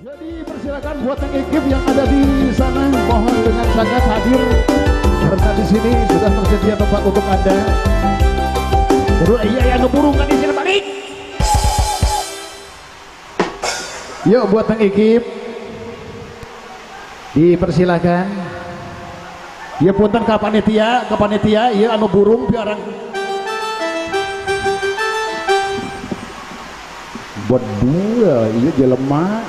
Jadi persilakan buat yang ekip yang ada di sana, mohon dengan sangat hadir karena di sini sudah tersedia tempat untuk Anda. Terus iya yang ngeburungkan di sini balik. Yuk buat yang ekip dipersilakan. Ya punten ke panitia, ya anu burung biarang. Berdua, iya jelema.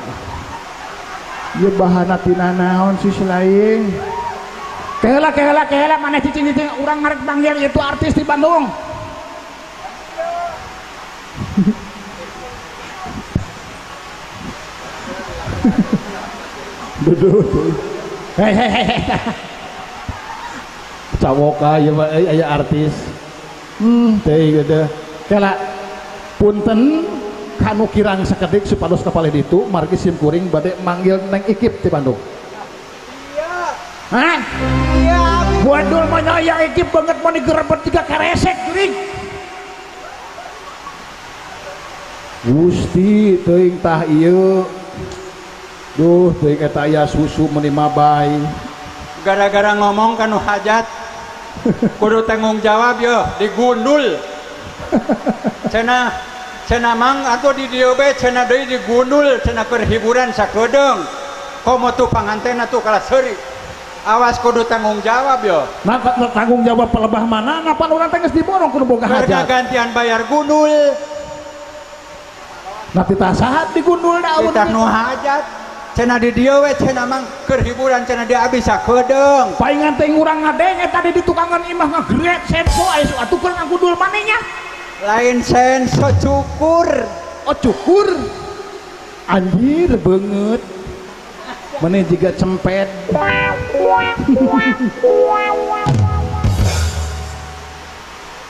Ya bahana tina naon sih selain. Kehela mana cicing orang ngarek panggil itu artis di Bandung. Duduk. Hei. Cawoka ya aya artis. Teh gitu. Kela punten kanu kirang sakedik supados kapal itu margi sim kuring bade manggil neng ekip di Bandung. Iya. Hah? Iya. Buadul mana yang ekip banget mau digerebet tiga karesek kuring. Gusti teuing tah ieu. Duh teuing eta aya susu meuni mabay. Gara-gara ngomong kanu hajat kudu tanggung jawab yo digundul. Cenah mang atau di dieu be cenah deui digundul cenah keur hiburan sakedeung. Komo tuh panganten atuh kalah seuri. Awas kudu tanggung jawab yo. Nah tanggung jawab pelebah mana? Napa urang teh geus diborong kudu boga hajat. Gantian bayar gundul. Nah tita sahat digundul da Titah nu hajat. Cenah di dieu we cenah mang keur hiburan cenah dia abis sakedeung. Paingan teh urang ngadeng eta di tukangan imah ngagret senso aya atuh keur ngagundul manehnya. Lain senso cukur. Oh cukur. Anjir banget. Maneh juga cempet.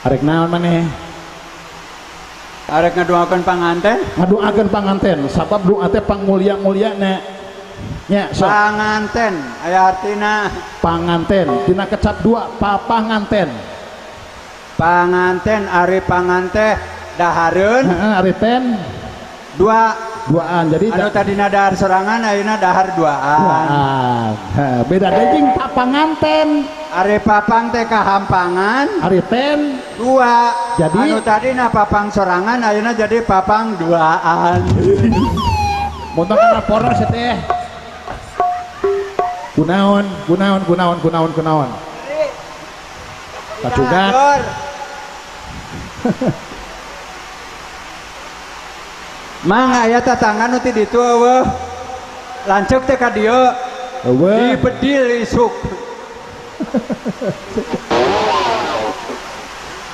Arek naon maneh? Arek ngadoakeun panganten? Ngadoakeun panganten, sabab doa teh pangmulia-muliana. Nya, so. Panganten, aya artina panganten, dina kecap dua, papanganten. Panganten ari pangante dahareun. Heeh, ari ten duaan. Jadi anu tadina dahar sorangan ayeuna dahar duaan. Beda deui jeung papanganten. Ari papang teh kahampangan, Ari ten dua. Jadi anu tadina papang sorangan ayeuna jadi papang duaan. montong laporan teh. Kunaon. Kacugat. Mang aya tatangga nu ti ditu eueuh. Lanceuk teh ka dieu. Di bedil isuk.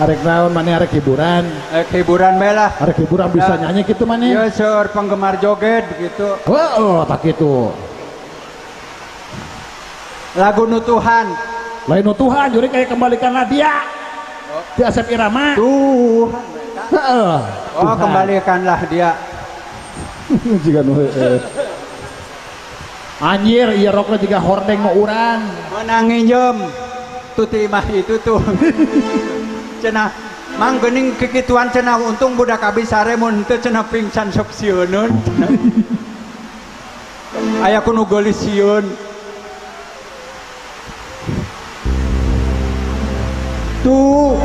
Arek naon maneh arek hiburan. Hiburan bae lah. Arek hiburan bisa nyanyi kitu maneh. Ieu seur penggemar joget gitu. Oh, tak kitu. Lagu nutuhan. Lain nutuhan juri kayak kembalikanlah dia. Di Asep Irama. Tuhan. Heeh. Oh, kembalikanlah dia. Jika nu anjir ieu rokna jiga hordeng nu urang. Meunang nginjem tuti mah itu tuh. Cenah mang geuning kikituan cenah untung budak abis sare mun teu cenah pingsan sok sieuneun. Aya kudu geulis sieun. Tuh.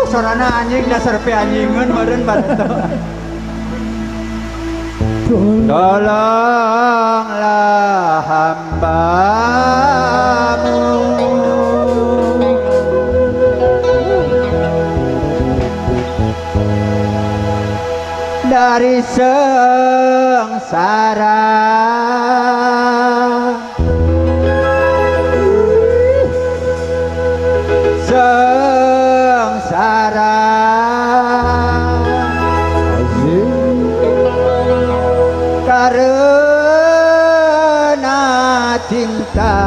Sorana anjing dasar pe anjingeun meureun bareto. Tolonglah hamba-Mu dari sengsara. Karena cinta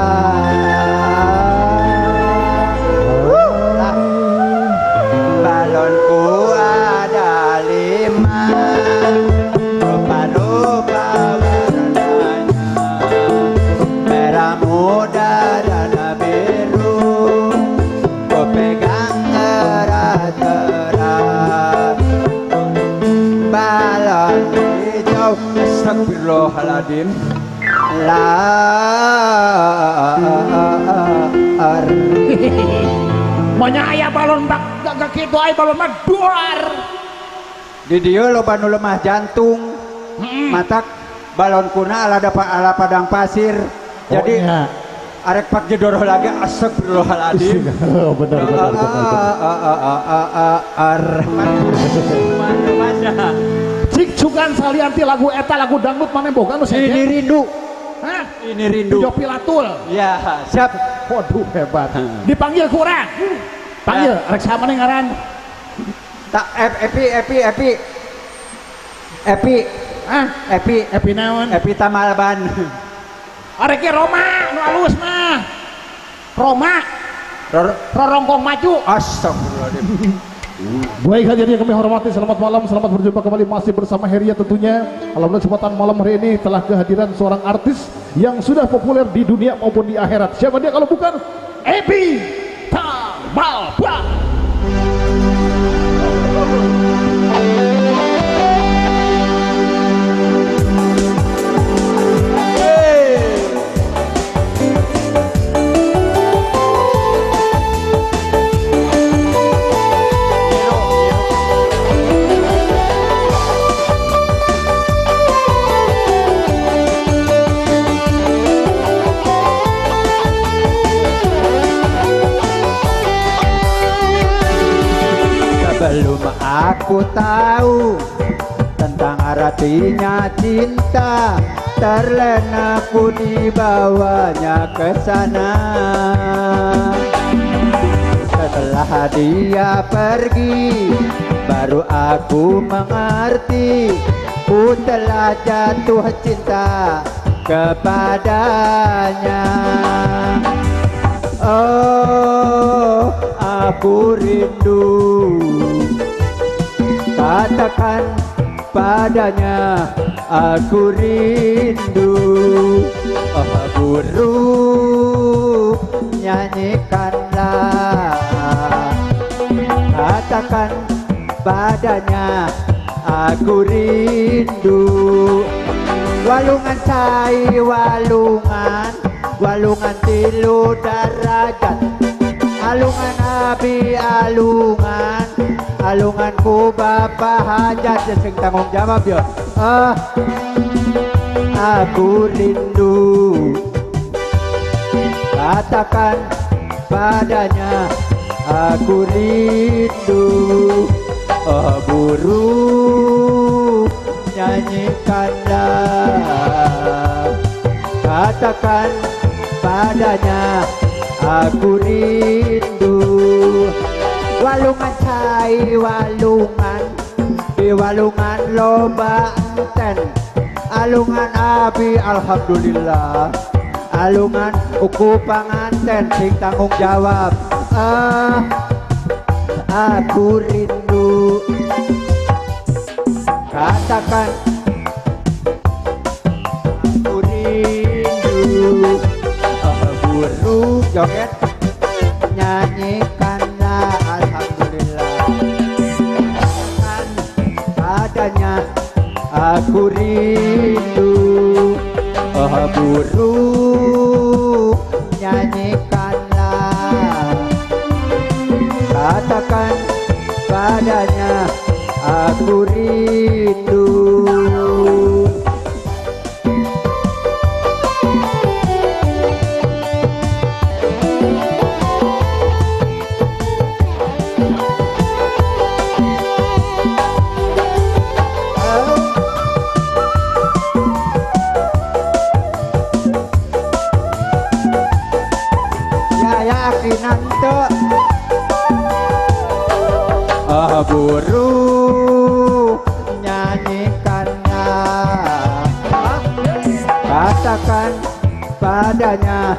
balonku ada 5 rupa-rupa warnanya merah muda dan biru. Aladin lar Manya aya balon bak gak kitu aya balon mah duar. di dieu loba nu lemah jantung matak balon kuna ala padang pasir jadi arek pak jedoroh lagi astagfirullahaladzim. Oh, benar. Cik cugan salianti lagu eta lagu dangdut mana boga nu saya ini rindu. Hah? Ini rindu. Video Pilatul. Ya, siap. Waduh hebat. Dipanggil kurang. Panggil, arek sama nih ngaran. Tak Epi naon? Epi Tamalaban. Arek Roma nu alus mah. Roma. Rorongkong maju. Astagfirullahaladzim. Baik hadirin yang kami hormati, selamat malam, selamat berjumpa kembali masih bersama Heria tentunya. Alhamdulillah kesempatan malam hari ini telah kehadiran seorang artis yang sudah populer di dunia maupun di akhirat. Siapa dia kalau bukan Epi Tamalaban. Belum aku tahu tentang artinya cinta, terlena ku dibawanya ke sana. Setelah dia pergi, baru aku mengerti, ku telah jatuh cinta kepadanya. Oh, aku rindu, katakan padanya aku rindu. Oh guru, nyanyikanlah, katakan padanya aku rindu. Walungan cai walungan, walungan tilu darajat, alungan abi alungan, alungan ku bapa hajat. Sing tanggung jawab yo. Aku rindu, katakan padanya aku rindu. Oh guru, nyanyikanlah, katakan padanya aku rindu. Walungan cai walungan, di walungan loba enten, alungan abi alhamdulillah, alungan uku panganten. Sing tanggung jawab. Aku rindu, katakan aku rindu. Guru joget, nyanyikanlah alhamdulillah, katakan padanya aku rindu. Oh guru, nyanyikanlah, katakan padanya aku rindu. Guru, nyanyikanlah, katakan padanya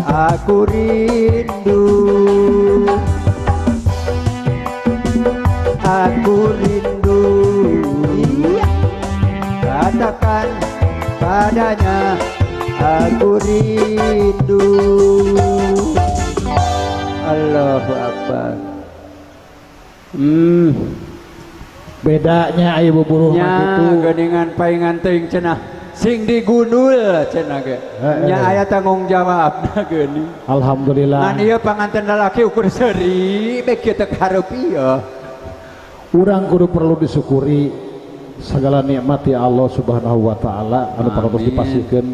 aku rindu. Aku rindu, katakan padanya aku rindu. Allahu Akbar. Bedanya ayo buburuh nya gitu. geningan paingan teuing cenah sing digundul cenah ge nya aya tanggung jawabna geuning. Alhamdulillah. Ngan ieu panganten lalaki ukur seuri bek kieu teu hareup ieu. Urang kudu perlu disyukuri segala nikmat ya Allah Subhanahu wa taala anu parantos dipasikeun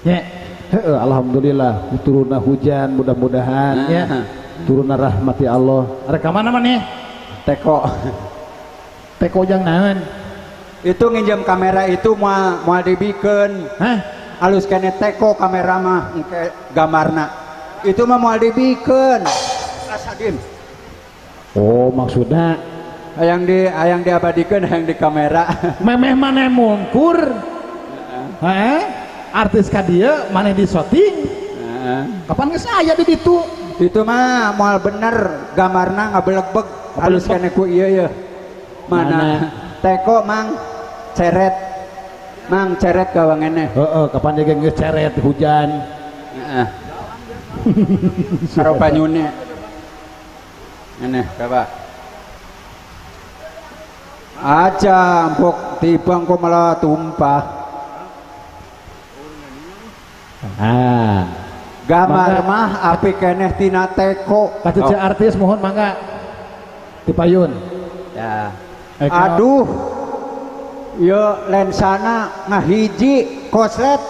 nya. Heeh, alhamdulillah turunna hujan mudah-mudahan nya. Turunna rahmat ya Allah. Arek ka mana maneh? Teko. Teko jang naon? Itu nginjem kamera itu moal dibikeun. Hah? Alus kene teko kamera mah engke gambarna. Itu mah moal dibikeun. Asadim. Oh, maksudna Hayang diabadikeun hayang di kamera. memeh maneh mungkur. Heh? Artis ka dieu maneh di syuting. Kapan geus aya di ditu? Itu mah moal bener gambarna ngabelegbeg alus kene ku ieu ye. Mana teko mang ceret gawangene. Heeh, kapan dia geus ceret hujan. Heeh. Karo banyune. Eneh, Bapak. Aja mbok tibang kok malah tumpah. Gambar mah api keneh tina teko. Katuce artis mohon mangga dipayun. Ya. Aduh. Yo lensana ngahiji koslet.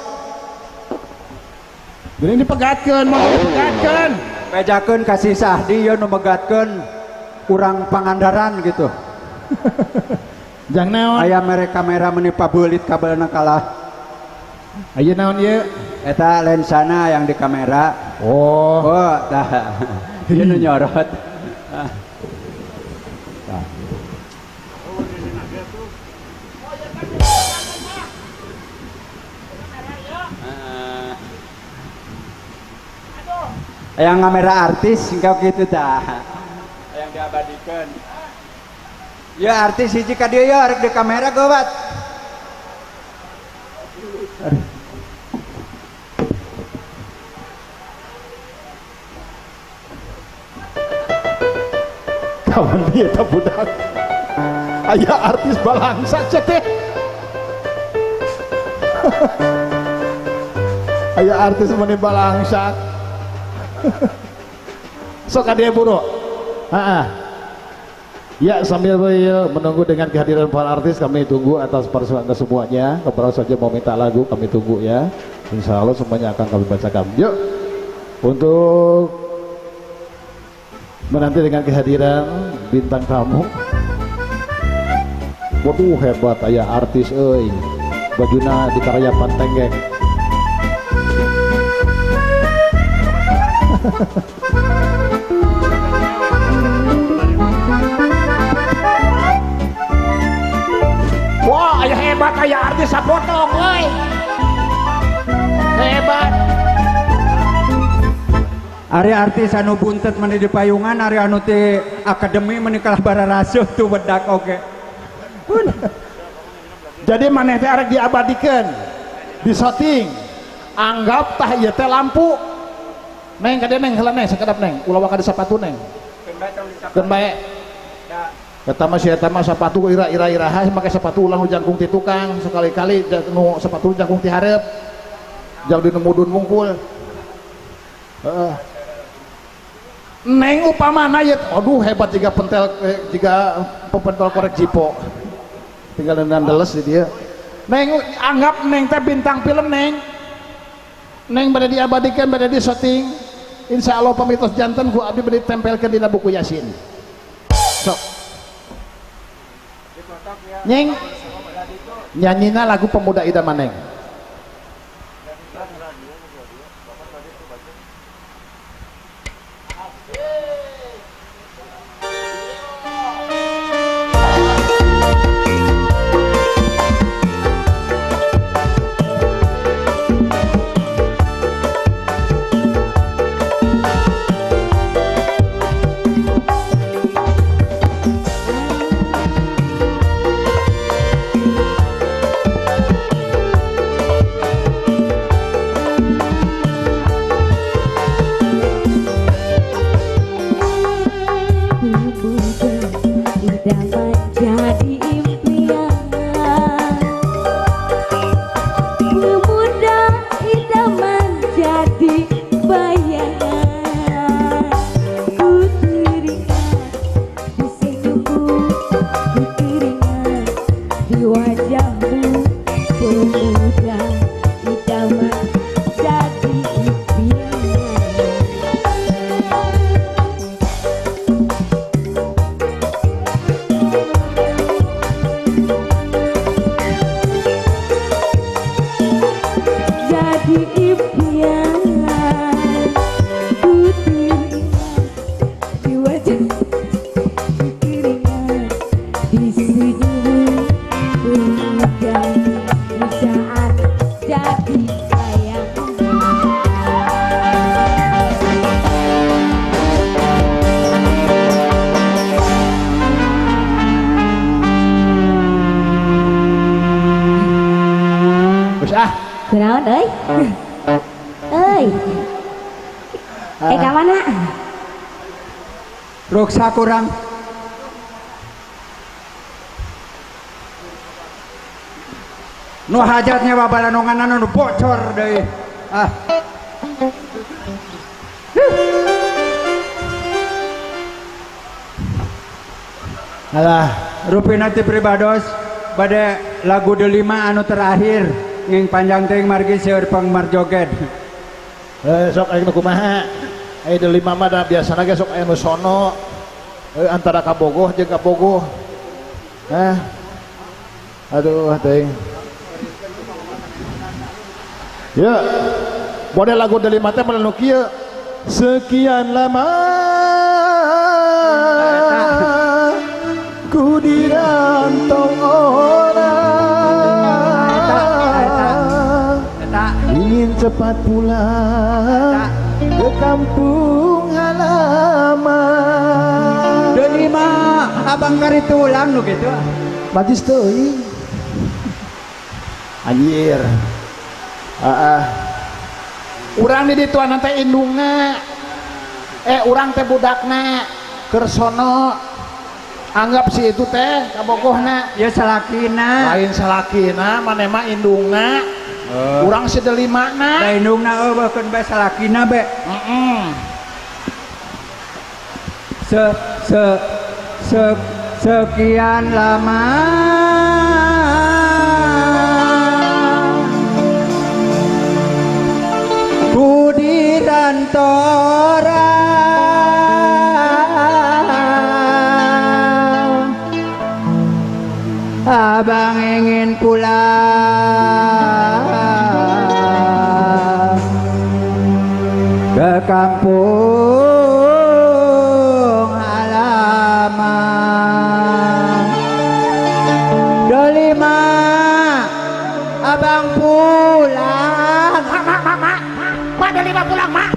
Geuning dipegatkeun, mau dipegatkeun. Bejakeun kasih Sahdi yo nu megatkeun urang Pangandaran gitu. Jang naon? Aya mere kamera meuni pabeulit kabelna kalah. Aya naon ieu? Eta lensana yang di kamera. Oh, Tah. Ieu nu nyorot. Yang kamera artis engkau gitu dah. Yang diabadikan. Ya artis hiji ka dieu ya arek di kamera gawat. kawan dia tak budak. Aya artis balangsa teh. Aya artis meni balangsa. Sok dia buru. Ya sambil menunggu dengan kehadiran para artis kami tunggu atas persembahan semuanya. Kepada saja mau minta lagu kami tunggu ya. Insya Allah semuanya akan kami bacakan. Yuk untuk menanti dengan kehadiran bintang tamu. Waduh hebat aya artis euy. Bajuna di karayapan tenggek. Wah, aya hebat aya artis sapotong euy. Hebat. Ari artis anu buntet meni di payungan, ari anu ti akademi meni kalah bararasuh tuh bedak oge. Jadi maneh teh arek diabadikeun, di shooting. Anggap tah ieu teh lampu. Neng ka dieu neng, heula neng sakedap neng, ulah ka di sapatu neng. Keun bae. Kata mah eta mah sapatu ira-iraha make sepatu ulang nu jangkung ti tukang, sekali-kali nu sepatu jangkung ti hareup. Jang dinu mudun mungkul. Heeh. Neng upamana ieu aduh hebat jiga pentel jiga pepentel korek jipo. Tinggal nandeles di dia. Neng anggap neng teh bintang film neng. Neng bade diabadikan bade di syuting. Insya Allah pamitos janten ku abdi bade tempelkeun dina buku Yasin. Sok. Neng nyanyina lagu Pemuda Idaman neng. naon euy? Euy. Ka mana? Ruksa kurang. Nu hajatnya babalanongan nu bocor deui. Ah. Alah, Rupina ti pribados bade lagu delima anu terakhir nging panjang teuing margi seueur pangmarjoget. sok aing nu kumaha? Ai delima mah da biasana ge sok aya nu sono. Antara kabogoh jeung kabogoh. Aduh teuing. Ya, bode lagu delima teh melenu kieu. Sekian lama ku dirantau orang, ingin cepat pulang ke kampung halaman. Delima abang kari tulang nu gitu. Majis teuing. Anjir. Urang di ditu anak teh indungna. Urang teh budakna keur sono. Anggap si itu teh kabogohna Ya salakina. lain salakina maneh mah indungna. Urang si delimana. Da indungna eueuh bae salakina be. Sekian lama ku dirantauan, abang ingin pulang ke kampung halaman. Delima abang pulang. Ma Delima pulang, Ma.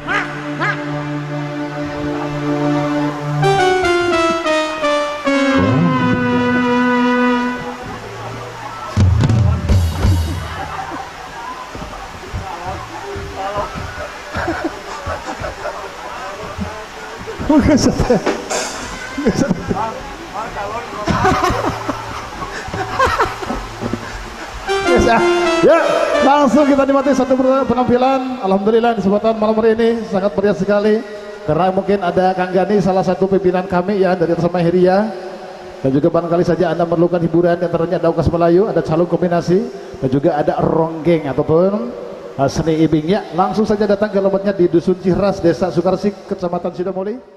Ya, langsung kita nikmati satu penampilan. Alhamdulillah di kesempatan malam hari ini sangat meriah sekali. Karena mungkin ada Kang Gani, salah satu pimpinan kami ya dari Tasma Heria. Dan juga barangkali saja Anda memerlukan hiburan, antaranya ada ukas Melayu, ada calung kombinasi, dan juga ada ronggeng ataupun seni ibing. Ya, langsung saja datang ke alamatnya di Dusun Cihras, Desa Sukarsik, Kecamatan Sidomuli.